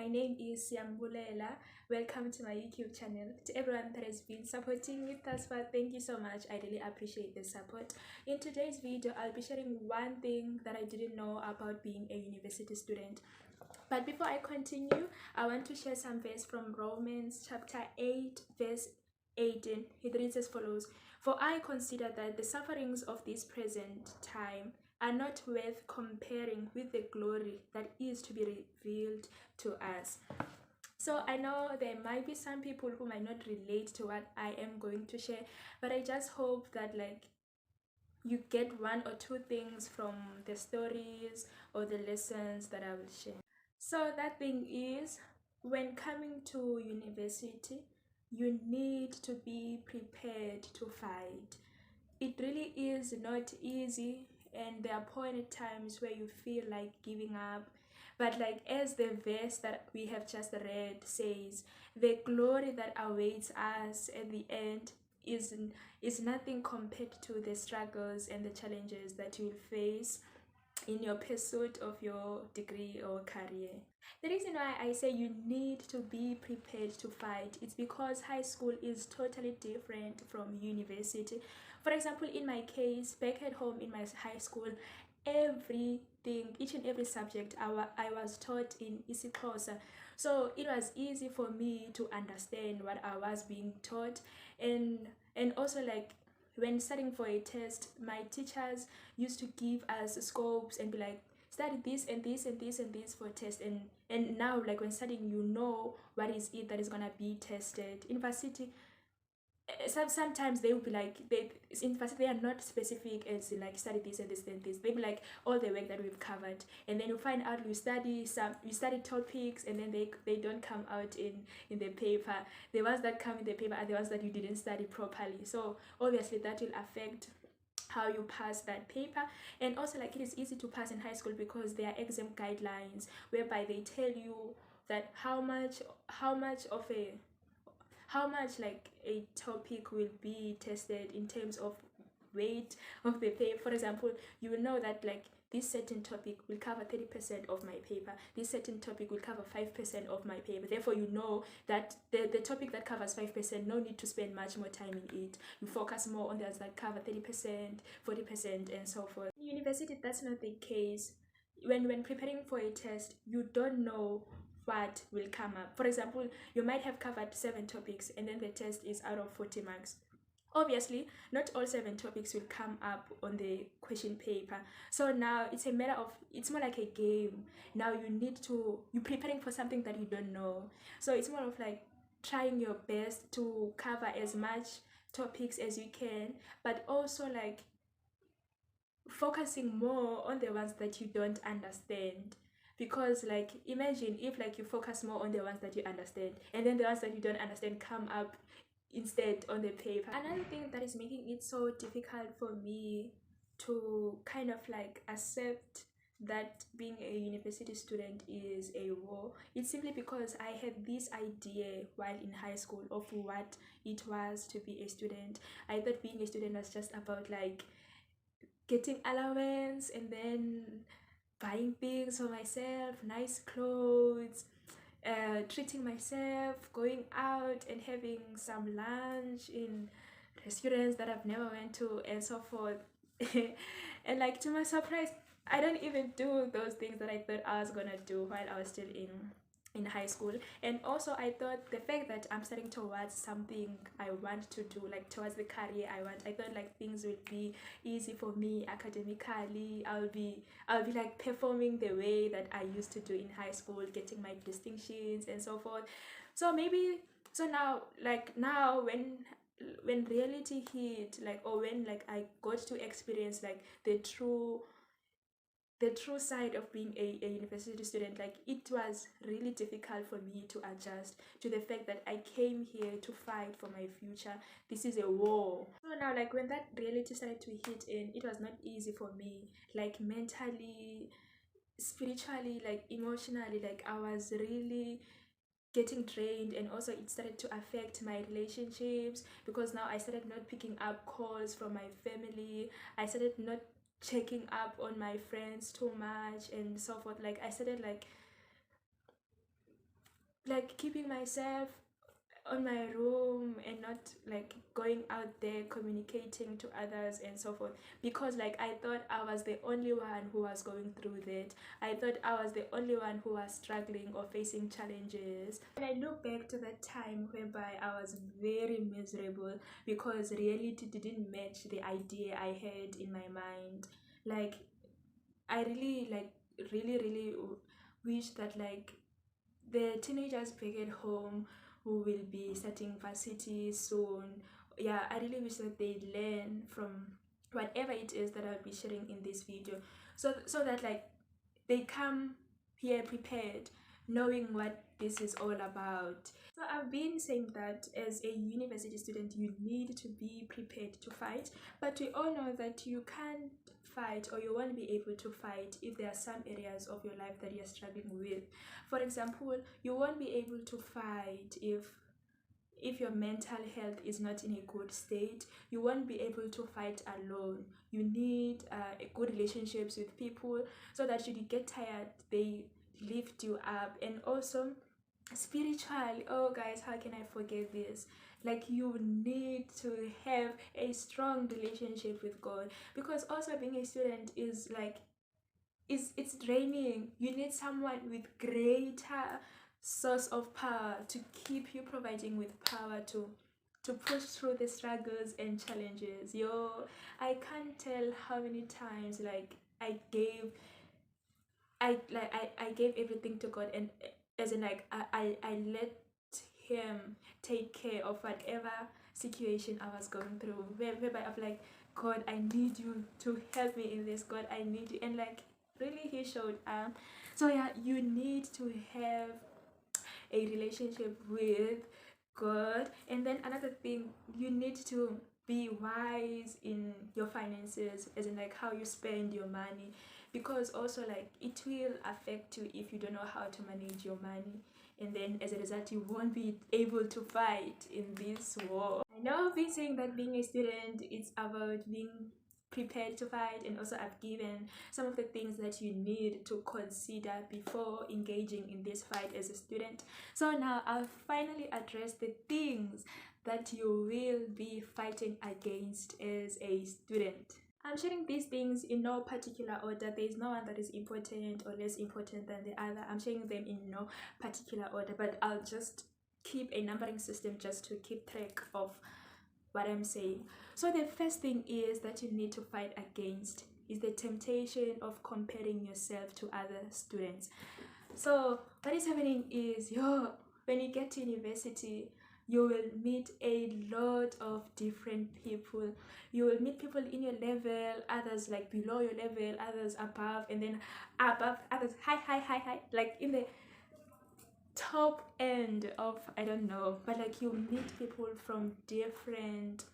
my name is Siyambulela. Welcome to my YouTube channel. To everyone that has been supporting me thus far, thank you so much. I really appreciate the support. In today's video, I'll be sharing one thing that I didn't know about being a university student. But before I continue, I want to share some verse from Romans chapter 8, verse 18. It reads as follows: "For I consider that the sufferings of this present time are not worth comparing with the glory that is to be revealed to us." So I know there might be some people who might not relate to what I am going to share, but I just hope that you get one or two things from the stories or the lessons that I will share. So that thing is, when coming to university, you need to be prepared to fight. It really is not easy, and there are pointed times where you feel like giving up. But as the verse that we have just read says, the glory that awaits us at the end is nothing compared to the struggles and the challenges that you'll face in your pursuit of your degree or career. The reason why I say you need to be prepared to fight is because high school is totally different from university. For example, in my case, back at home in my high school, everything, each and every subject I was taught in isiXhosa. So it was easy for me to understand what I was being taught, and also when studying for a test, my teachers used to give us scopes and be like, study this and this and this and this for test, and now when studying, you know what is it that is gonna be tested. In varsity, sometimes they will be like, in varsity they are not specific as in study this and this and this. They be like all the work that we've covered, and then you find out you study topics, and then they don't come out in the paper. The ones that come in the paper are the ones that you didn't study properly, so obviously that will affect how you pass that paper. And also it is easy to pass in high school because there are exam guidelines whereby they tell you that how much a topic will be tested in terms of weight of the paper. For example, you will know that this certain topic will cover 30% of my paper, this certain topic will cover 5% of my paper. Therefore, you know that the topic that covers 5%, no need to spend much more time in it. You focus more on those that cover 30%, 40%, and so forth. In university, that's not the case. When preparing for a test, you don't know what will come up. For example, you might have covered 7 topics, and then the test is out of 40 marks. Obviously, not all 7 topics will come up on the question paper. So now it's a matter of, it's more like a game. Now you're preparing for something that you don't know. So it's more of trying your best to cover as much topics as you can, but also focusing more on the ones that you don't understand. Because imagine if you focus more on the ones that you understand, and then the ones that you don't understand come up instead on the paper. Another thing that is making it so difficult for me to kind of accept that being a university student is a war, it's simply because I had this idea while in high school of what it was to be a student. I thought being a student was just about getting allowance and then buying things for myself, nice clothes, treating myself, going out and having some lunch in restaurants that I've never went to, and so forth. And to my surprise, I don't even do those things that I thought I was gonna do while I was still in high school. And also I thought the fact that I'm studying towards something I want to do, towards the career I want, I thought things would be easy for me academically. I'll be performing the way that I used to do in high school, getting my distinctions and so forth. So now when reality hit, or when I got to experience the true side of being a university student, it was really difficult for me to adjust to the fact that I came here to fight for my future. This is a war. So now when that reality started to hit in, it was not easy for me, mentally, spiritually, emotionally. I was really getting drained, and also it started to affect my relationships because now I started not picking up calls from my family. I started not checking up on my friends too much and so forth. I started like keeping myself on my room and not like going out there communicating to others and so forth, because like I thought I was the only one who was going through that. I thought I was the only one who was struggling or facing challenges. And I look back to that time whereby I was very miserable because reality didn't match the idea I had in my mind. Like I really really wish that like the teenagers back at home who will be starting varsity soon, yeah, I really wish that they learn from whatever it is that I'll be sharing in this video, so that like they come here prepared, knowing what this is all about. So I've been saying that as a university student you need to be prepared to fight, but we all know that you can't fight, or you won't be able to fight if there are some areas of your life that you're struggling with. For example, you won't be able to fight if your mental health is not in a good state. You won't be able to fight alone. You need good relationships with people, so that should you get tired, they lift you up. And also spiritual, oh guys, how can I forget this? Like you need to have a strong relationship with God, because also being a student is like it's draining. You need someone with greater source of power to keep you providing with power to push through the struggles and challenges. I can't tell how many times like I gave everything to God, and as in like I let him take care of whatever situation I was going through, whereby I'm like, God, I need you to help me in this. God, I need you. And like really he showed up. So yeah, you need to have a relationship with God. And then another thing, you need to be wise in your finances, as in like how you spend your money, because also like it will affect you if you don't know how to manage your money, and then as a result you won't be able to fight in this war. I know I've been saying that being a student is about being prepared to fight, and also I've given some of the things that you need to consider before engaging in this fight as a student. So now I'll finally address the things that you will be fighting against as a student. I'm sharing these things in no particular order. There is no one that is important or less important than the other. I'm sharing them in no particular order, but I'll just keep a numbering system just to keep track of what I'm saying. So the first thing is that you need to fight against is the temptation of comparing yourself to other students. So what is happening is when you get to university, you will meet a lot of different people. You will meet people in your level, others like below your level, others above, and then above others high, like in the top end of, I don't know, but like you meet people from different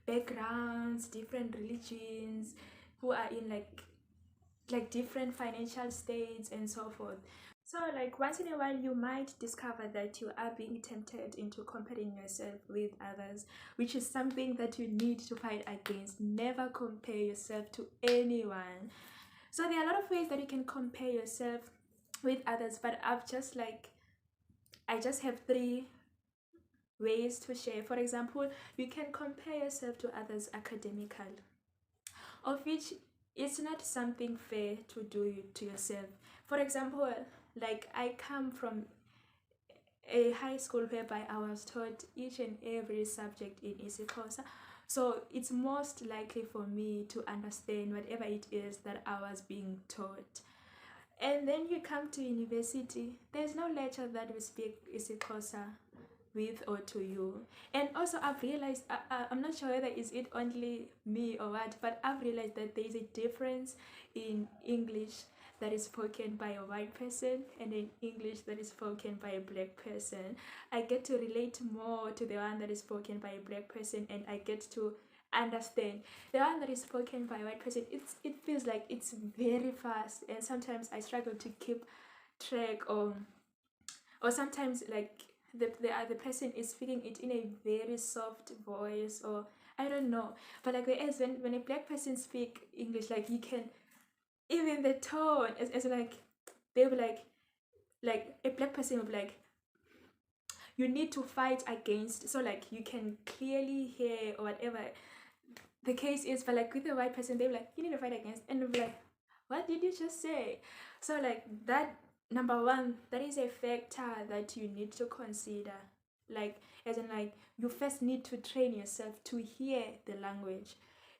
backgrounds, different religions, who are in like different financial states and so forth. So like once in a while you might discover that you are being tempted into comparing yourself with others, which is something that you need to fight against. Never compare yourself to anyone. So there are a lot of ways that you can compare yourself with others, but I just have 3 ways to share. For example, you can compare yourself to others academically, of which it's not something fair to do to yourself. For example, like I come from a high school whereby I was taught each and every subject in isiXhosa, so it's most likely for me to understand whatever it is that I was being taught. And then you come to university, there's no lecture that we speak isiXhosa with or to you. And also I've realized, I'm not sure whether is it only me or what, but I've realized that there is a difference in English that is spoken by a white person and in English that is spoken by a black person. I get to relate more to the one that is spoken by a black person, and I get to understand the one that is spoken by a white person. It feels like it's very fast, and sometimes I struggle to keep track, or sometimes like the other person is speaking it in a very soft voice, or I don't know. But like whereas when a black person speak English, like you can, even the tone is like they'll be like a black person will be like, you need to fight against, so like you can clearly hear or whatever the case is. But like with a white person, they're like, you need to fight against, and they'll be like, what did you just say? So like that, number one, that is a factor that you need to consider. Like, as in, like, you first need to train yourself to hear the language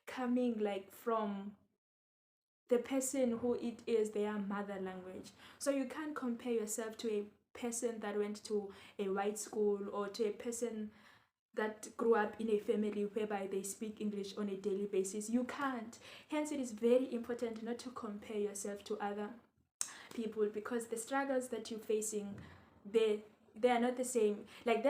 coming like from the person who it is their mother language. So you can't compare yourself to a person that went to a white school, or to a person that grew up in a family whereby they speak English on a daily basis. You can't. Hence, it is very important not to compare yourself to other people, because the struggles that you're facing, they are not the same. Like,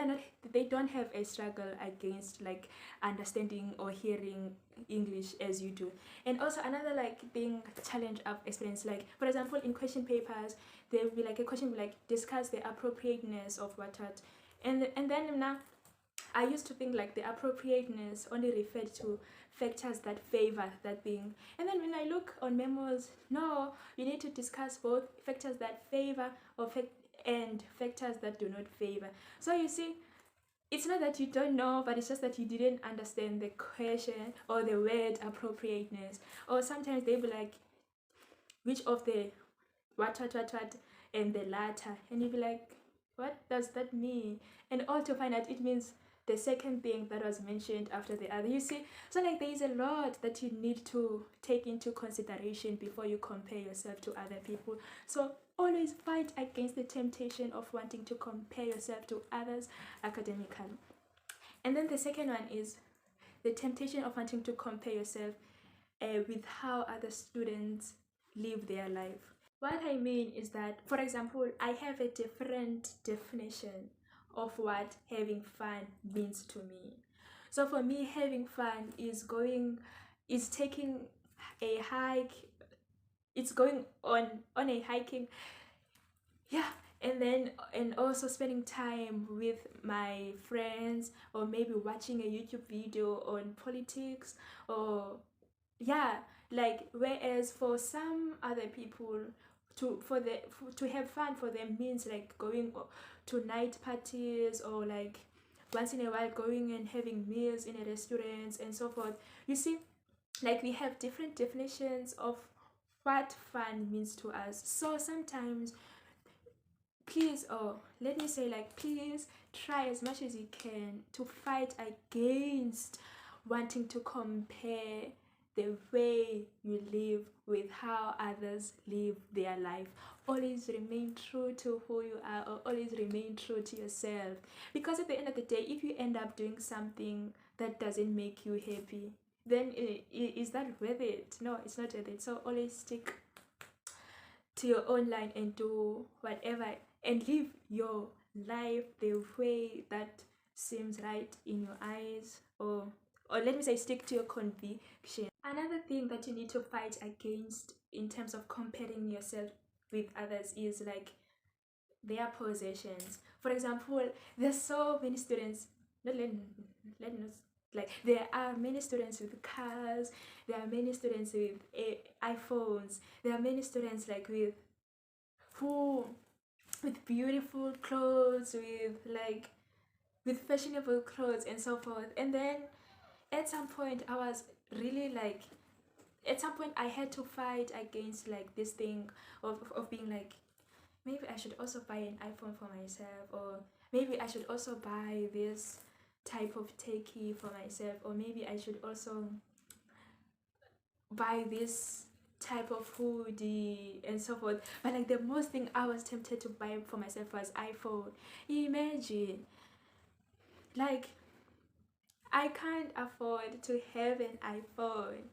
they don't have a struggle against like understanding or hearing English as you do. And also another like being challenge I've experienced, like for example in question papers, there will be like a question will like discuss the appropriateness of what, and then now I used to think like the appropriateness only referred to factors that favor that thing. And then when I look on memos, no, you need to discuss both factors that favor and factors that do not favor. So you see, it's not that you don't know, but it's just that you didn't understand the question or the word appropriateness. Or sometimes they be like, which of the what, and the latter, and you'll be like, what does that mean? And all to find out it means the second thing that was mentioned after the other. You see, so like there is a lot that you need to take into consideration before you compare yourself to other people. So always fight against the temptation of wanting to compare yourself to others academically. And then the second one is the temptation of wanting to compare yourself with how other students live their life. What I mean is that, for example, I have a different definition of what having fun means to me. So for me, having fun is taking a hike, it's going on a hiking, yeah, and also spending time with my friends, or maybe watching a YouTube video on politics, or yeah, like, whereas for some other people, to have fun for them means like going to night parties, or like once in a while going and having meals in a restaurant and so forth. You see, like, we have different definitions of what fun means to us. So sometimes, please, or let me say, like, please try as much as you can to fight against wanting to compare the way you live with how others live their life. Always remain true to who you are, or always remain true to yourself. Because at the end of the day, if you end up doing something that doesn't make you happy, then is that worth it? No, it's not worth it. So always stick to your own line and do whatever, and live your life the way that seems right in your eyes, or let me say, stick to your conviction. Another thing that you need to fight against in terms of comparing yourself with others is like their possessions. For example, there's so many students, like, there are many students with cars, there are many students with iPhones, there are many students like with beautiful clothes, with fashionable clothes and so forth. And then at some point I had to fight against like this thing of being like, maybe I should also buy an iPhone for myself, or maybe I should also buy this type of techie for myself, or maybe I should also buy this type of hoodie and so forth. But like, the most thing I was tempted to buy for myself was iPhone. Imagine, like, I can't afford to have an iPhone,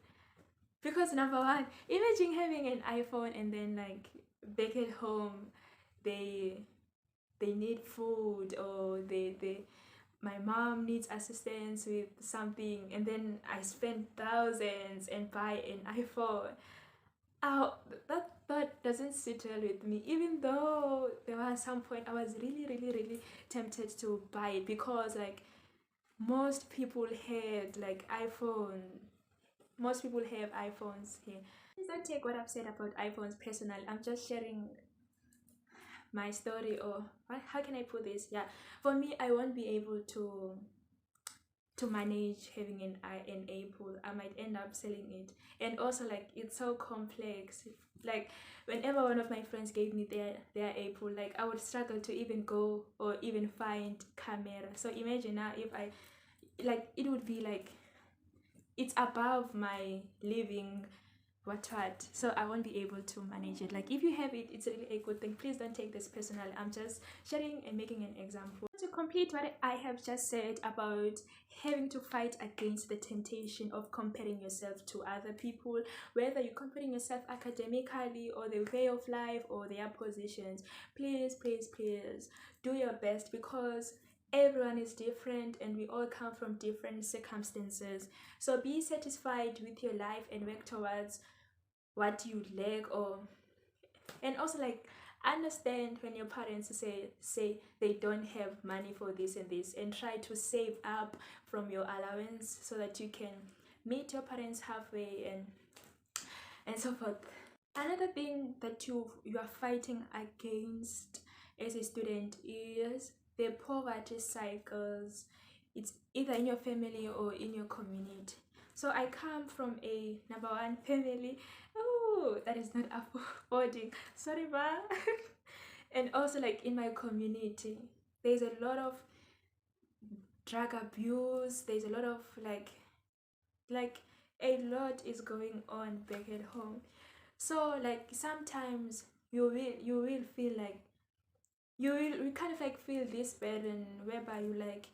because number one, imagine having an iPhone and then like back at home they need food, or my mom needs assistance with something, and then I spend thousands and buy an iPhone. Oh, that doesn't sit well with me, even though there was some point I was really tempted to buy it, because like most people have iPhones here. Please don't take what I've said about iPhones personal. I'm just sharing my story, or how can I put this? Yeah, for me, I won't be able to manage having an apple. I might end up selling it. And also, like, it's so complex. Like, whenever one of my friends gave me their apple, like, I would struggle to even go or even find camera. So imagine now, if I, like, it would be like, it's above my living what, so I won't be able to manage it. Like, if you have it, it's really a good thing. Please don't take this personally. I'm just sharing and making an example. To complete what I have just said about having to fight against the temptation of comparing yourself to other people, whether you're comparing yourself academically or the way of life or their positions, please do your best, because everyone is different and we all come from different circumstances. So be satisfied with your life and work towards what you lack. Or, and also, like, understand when your parents say they don't have money for this and this, and try to save up from your allowance so that you can meet your parents halfway, and so forth. Another thing that you are fighting against as a student is the poverty cycles. It's either in your family or in your community. So I come from a number one family. Oh, that is not affording. Sorry, ma. And also, like, in my community, there's a lot of drug abuse. There's a lot of like a lot is going on back at home. So, like, sometimes you will feel like you kind of like feel this burden, whereby you, like,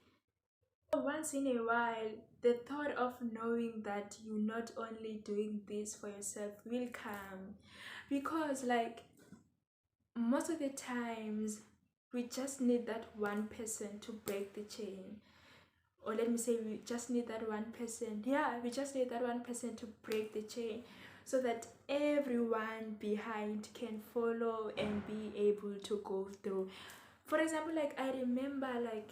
once in a while, the thought of knowing that you're not only doing this for yourself will come, because, like, most of the times we just need that one person to break the chain. Or let me say, we just need that one person. Yeah, we just need that one person to break the chain, so that everyone behind can follow and be able to go through. For example, like, I remember, like,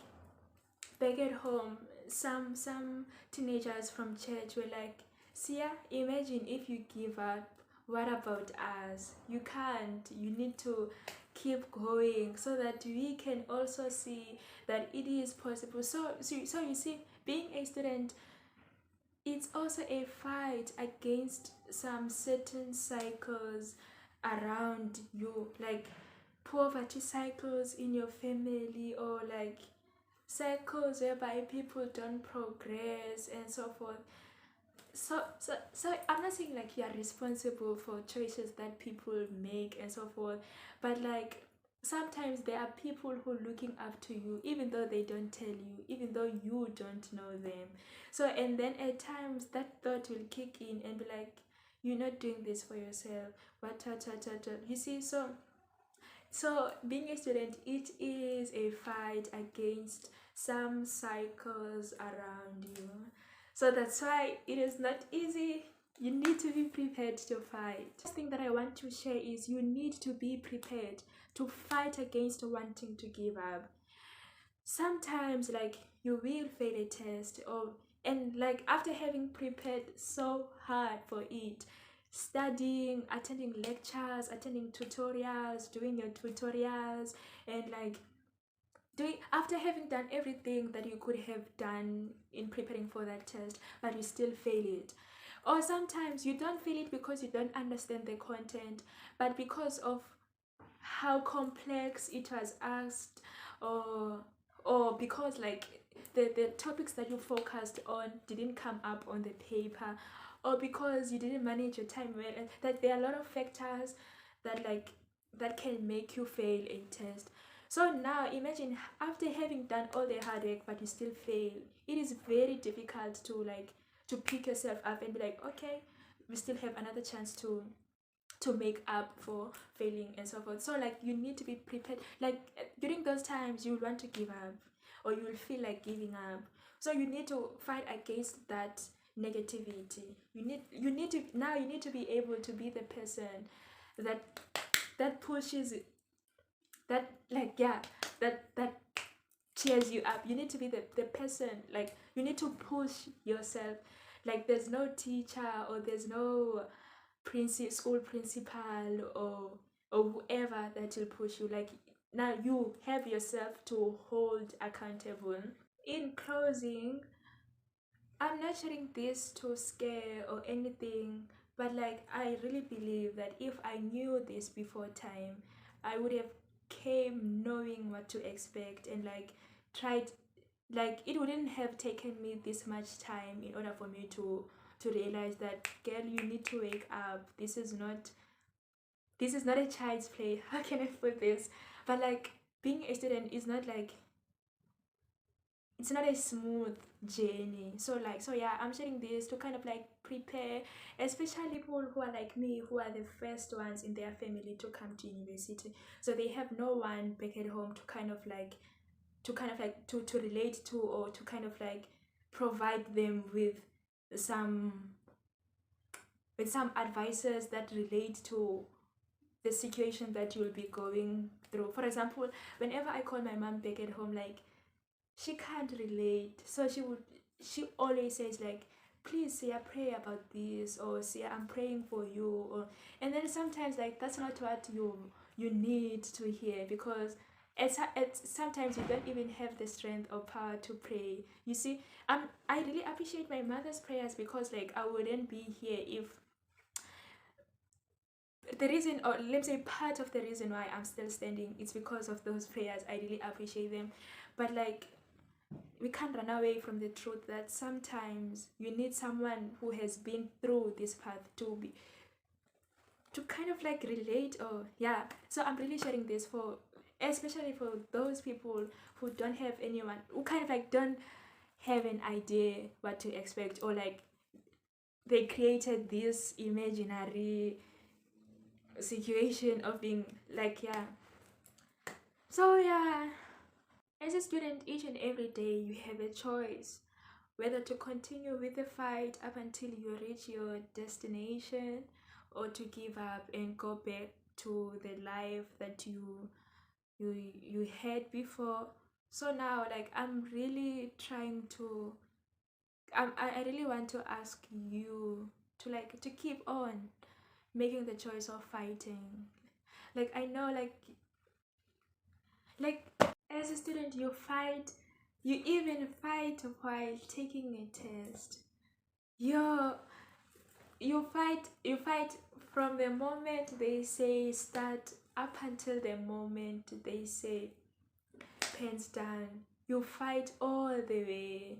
back at home, some teenagers from church were like, Sia, imagine if you give up, what about us? You can't. You need to keep going, so that we can also see that it is possible. So you see, being a student, it's also a fight against some certain cycles around you, like poverty cycles in your family, or like cycles whereby people don't progress and so forth. So I'm not saying, like, you are responsible for choices that people make and so forth, but, like, sometimes there are people who are looking up to you, even though they don't tell you, even though you don't know them. So, and then at times that thought will kick in and be like, you're not doing this for yourself, what, you see. So being a student, it is a fight against some cycles around you. So that's why it is not easy. You need to be prepared to fight. The first thing that I want to share is you need to be prepared to fight against wanting to give up. Sometimes, like, you will fail a test, and, like, after having prepared so hard for it, studying, attending lectures, attending tutorials, doing your tutorials, and, like, after having done everything that you could have done in preparing for that test, but you still fail it. Or sometimes you don't fail it because you don't understand the content, but because of how complex it was asked, or because, like, the topics that you focused on didn't come up on the paper, or because you didn't manage your time well. And that there are a lot of factors that, like, that can make you fail a test. So now imagine, after having done all the hard work but you still fail, it is very difficult to, like, to pick yourself up and be like, okay, we still have another chance to make up for failing and so forth. So, like, you need to be prepared. Like, during those times you will want to give up, or you will feel like giving up. So you need to fight against that negativity. You need to be able to be the person that pushes, that, like, yeah, that cheers you up. You need to be the person, like, you need to push yourself. Like, there's no teacher, or there's no school principal, or whoever that will push you. Like, now you have yourself to hold accountable. In closing, I'm not sharing this to scare or anything, but like I really believe that if I knew this before time, I would have came knowing what to expect and like tried, like it wouldn't have taken me this much time in order for me to realize that, girl, you need to wake up. This is not a child's play. How can I put this? But like being a student is not like, it's not a smooth journey. So yeah, I'm sharing this to kind of like prepare, especially people who are like me, who are the first ones in their family to come to university. So they have no one back at home to kind of like to relate to, or to kind of like provide them some with some advices that relate to the situation that you'll be going through. For example, whenever I call my mom back at home, like she can't relate, so she always says like, please say a prayer about this, or say I'm praying for you, or and then sometimes like that's not what you need to hear, because sometimes you don't even have the strength or power to pray. You see, I really appreciate my mother's prayers, because like I wouldn't be here if the reason, or let's say part of the reason why I'm still standing, it's because of those prayers. I really appreciate them. But like we can't run away from the truth that sometimes you need someone who has been through this path to kind of like relate, or yeah. So I'm really sharing this for, especially for those people who don't have anyone, who kind of like don't have an idea what to expect, or like they created this imaginary situation of being like, yeah. So yeah, as a student, each and every day you have a choice whether to continue with the fight up until you reach your destination, or to give up and go back to the life that you had before. So now like I'm really trying to, I really want to ask you to like to keep on making the choice of fighting. Like I know like as a student you fight, you even fight while taking a test. you you fight from the moment they say start up until the moment they say pens down. You fight all the way.